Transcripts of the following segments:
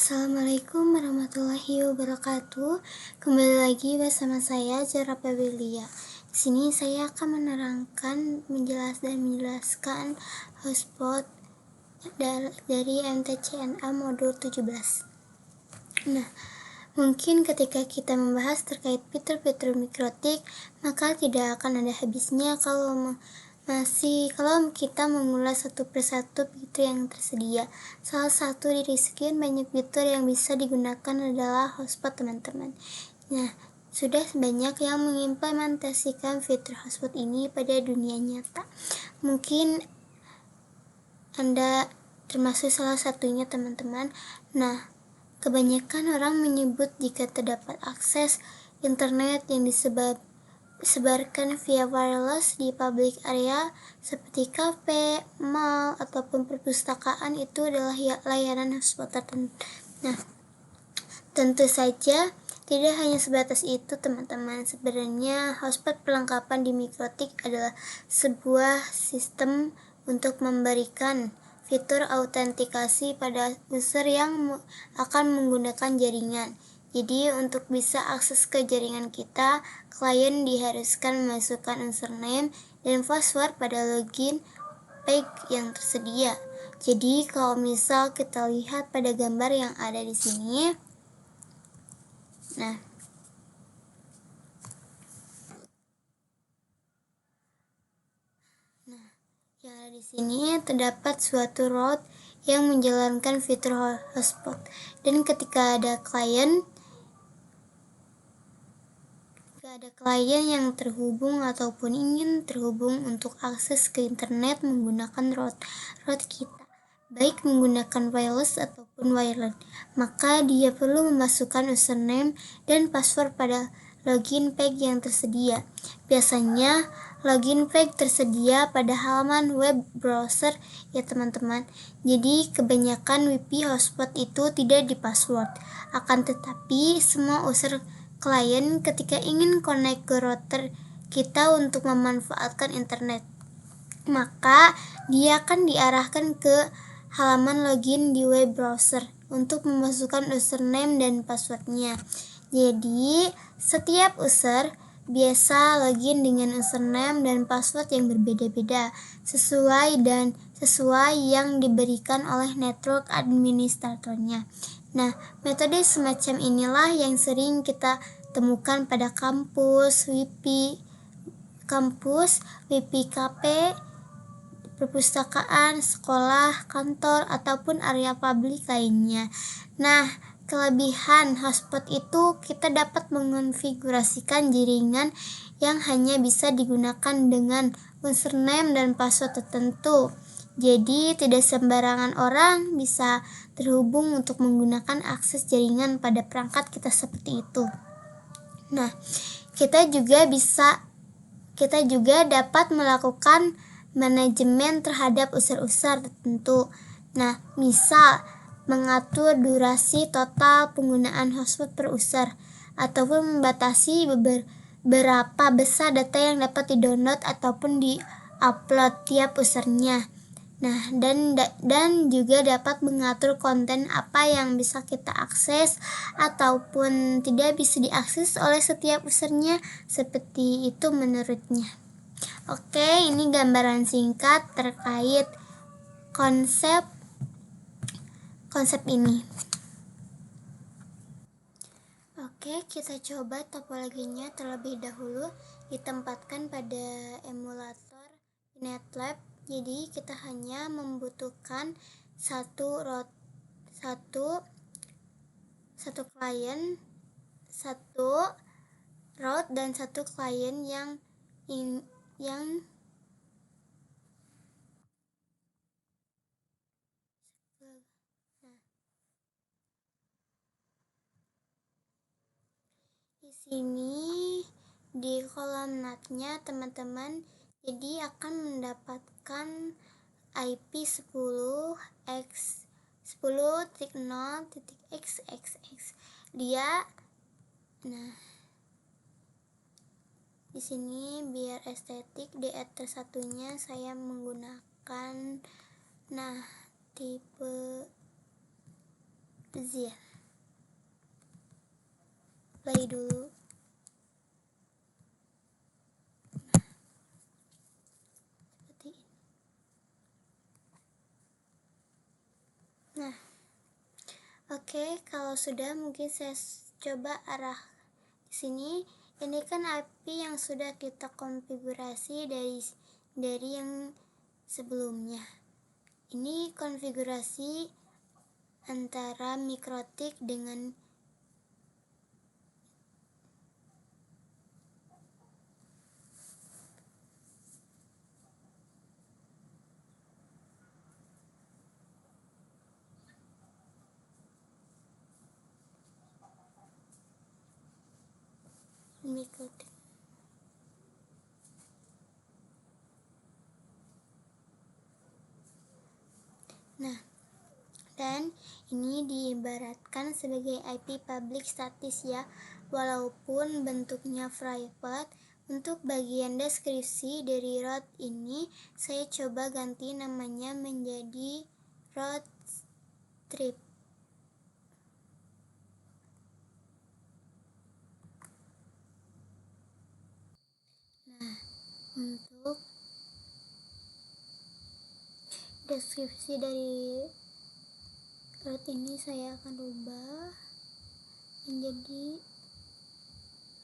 Assalamualaikum warahmatullahi wabarakatuh. Kembali lagi bersama saya Zara Febrilia. Di sini saya akan menjelaskan hotspot dari MTCNA modul 17. Nah, mungkin ketika kita membahas terkait fitur-fitur mikrotik, maka tidak akan ada habisnya kalau kita mengulas satu persatu fitur yang tersedia. Salah satu dari sekian banyak fitur yang bisa digunakan adalah hotspot, teman-teman. Nah, sudah banyak yang mengimplementasikan fitur hotspot ini pada dunia nyata. Mungkin Anda termasuk salah satunya, teman-teman. Nah, kebanyakan orang menyebut jika terdapat akses internet yang disebarkan via wireless di public area seperti kafe, mall, ataupun perpustakaan itu adalah layanan hotspot tertentu. Nah, tentu saja tidak hanya sebatas itu, teman-teman. Sebenarnya hotspot perlengkapan di mikrotik adalah sebuah sistem untuk memberikan fitur autentikasi pada user yang akan menggunakan jaringan. Jadi untuk bisa akses ke jaringan kita, klien diharuskan memasukkan username dan password pada login page yang tersedia. Jadi kalau misal kita lihat pada gambar yang ada di sini, nah, yang ada di sini terdapat suatu route yang menjalankan fitur hotspot. Dan ketika ada klien yang terhubung ataupun ingin terhubung untuk akses ke internet menggunakan route kita, baik menggunakan wireless ataupun wired, maka dia perlu memasukkan username dan password pada login page yang tersedia. Biasanya login page tersedia pada halaman web browser ya, teman-teman. Jadi kebanyakan WiFi hotspot itu tidak dipassword. Akan tetapi semua user klien ketika ingin connect ke router kita untuk memanfaatkan internet, maka dia akan diarahkan ke halaman login di web browser untuk memasukkan username dan passwordnya. Jadi setiap user biasa login dengan username dan password yang berbeda-beda sesuai yang diberikan oleh network administratornya. Nah, metode semacam inilah yang sering kita temukan pada kampus, WiFi kafe, perpustakaan, sekolah, kantor, ataupun area publik lainnya. Nah, kelebihan hotspot itu kita dapat mengonfigurasikan jaringan yang hanya bisa digunakan dengan username dan password tertentu. Jadi tidak sembarangan orang bisa terhubung untuk menggunakan akses jaringan pada perangkat kita seperti itu. Nah, kita juga dapat melakukan manajemen terhadap user tertentu. Nah, misal mengatur durasi total penggunaan hotspot per user ataupun membatasi berapa besar data yang dapat di-download ataupun di-upload tiap usernya. Nah, dan juga dapat mengatur konten apa yang bisa kita akses ataupun tidak bisa diakses oleh setiap usernya, seperti itu menurutnya. Oke, ini gambaran singkat terkait konsep ini. Oke, kita coba topologinya terlebih dahulu, ditempatkan pada emulator NetLab. Jadi kita hanya membutuhkan satu klien, satu route dan satu klien yang di sini di kolom NAT-nya, teman-teman, jadi akan mendapatkan IP 10.0.xxx. Di sini biar estetik di ether satunya saya menggunakan tipe Zil. Play dulu. Seperti ini. Nah, oke, kalau sudah mungkin saya coba arah di sini. Ini kan IP yang sudah kita konfigurasi dari yang sebelumnya. Ini konfigurasi antara MikroTik dengan MikroTik. Nah, dan ini diibaratkan sebagai IP public status ya, walaupun bentuknya private. Untuk bagian deskripsi dari route ini, saya coba ganti namanya menjadi route trip. Nah, untuk deskripsi dari route ini saya akan rubah menjadi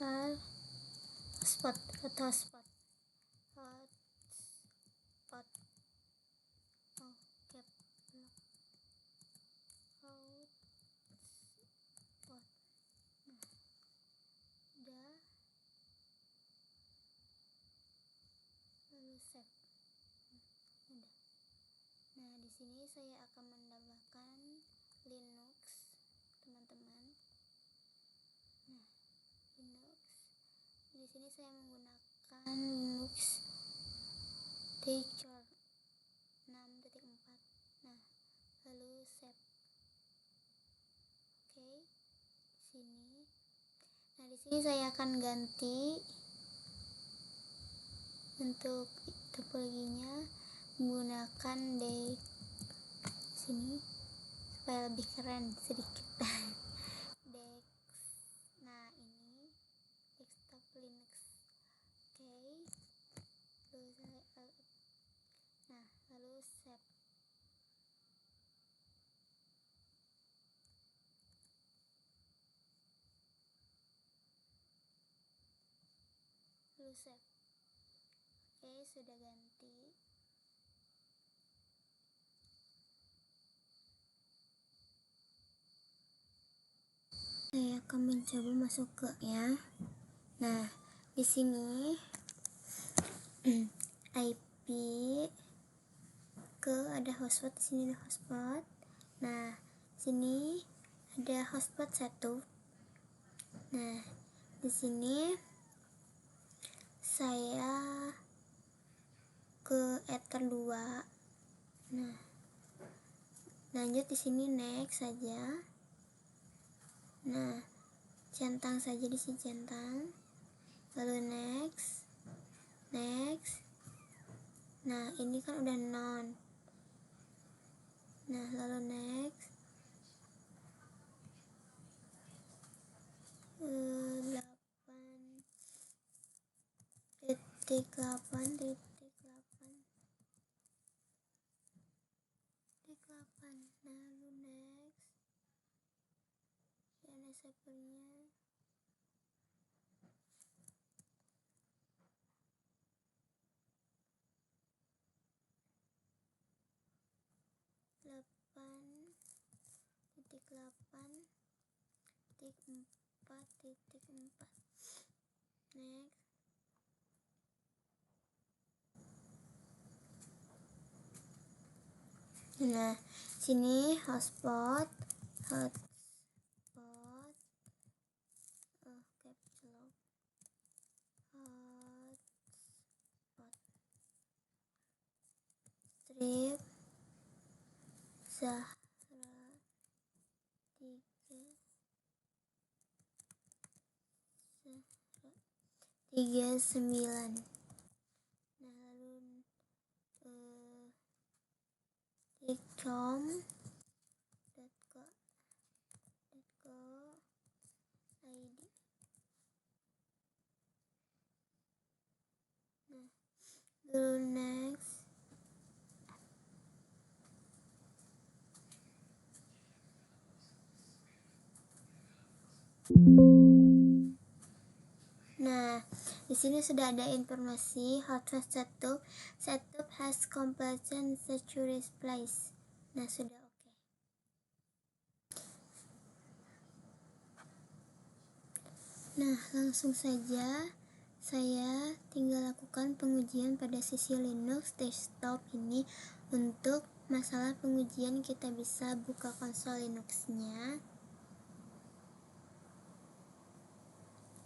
hotspot atau hotspot hotspot oke hotspot. Nah, udah, lalu save. Udah. Nah, di sini saya akan menambahkan Linux, teman-teman. Nah, Linux. Di sini saya menggunakan Linux Teacher 6.4. Nah, lalu save. Oke, sini. Nah, di sini saya akan ganti untuk topologinya menggunakan deck sini supaya lebih keren sedikit. Dex. Nah, ini desktop Linux. Oke. Nah, lalu save. Lalu save. Oke, sudah ganti. Saya akan mencoba masuk ke ya. Nah, di sini IP ke ada hotspot, di sini ada hotspot. Nah, sini ada hotspot 1. Nah, di sini saya ke ether 2. Nah, lanjut di sini next saja. Nah, centang saja di sini centang. Lalu next. Nah, ini kan udah non. Nah, lalu next. 8. Nah, lalu next. Dan servernya 8.8.4.4. Next. Nah, sini hotspot caps lock hotspot strip Zahra 39. Nah, lalu tikcom.co dulu next. Nah, di sini sudah ada informasi how to setup. Setup has complete and secure place. Nah, sudah oke. Nah, langsung saja saya tinggal lakukan pengujian pada sisi Linux desktop ini. Untuk masalah pengujian kita bisa buka konsol Linux-nya.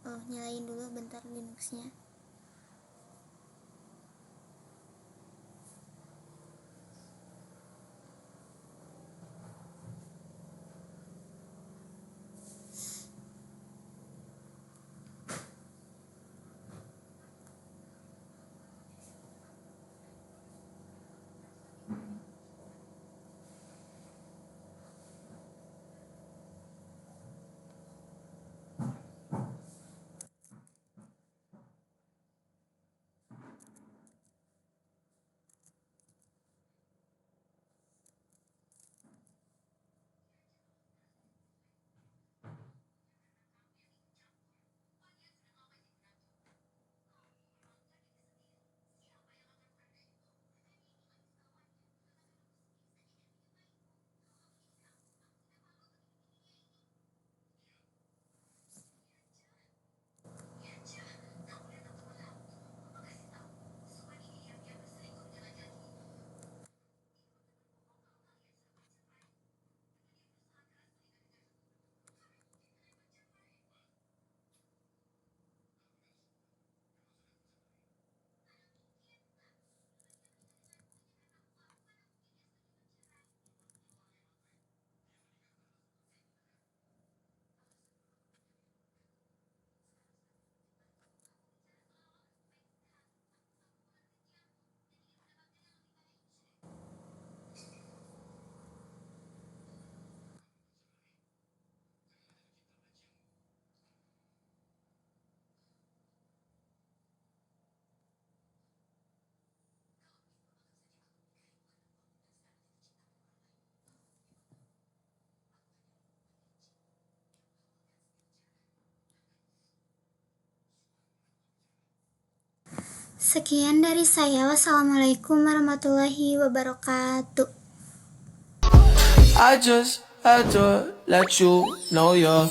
Oh, nyalain dulu bentar Linux-nya. Sekian dari saya. Wassalamualaikum warahmatullahi wabarakatuh. I just had to let you know you're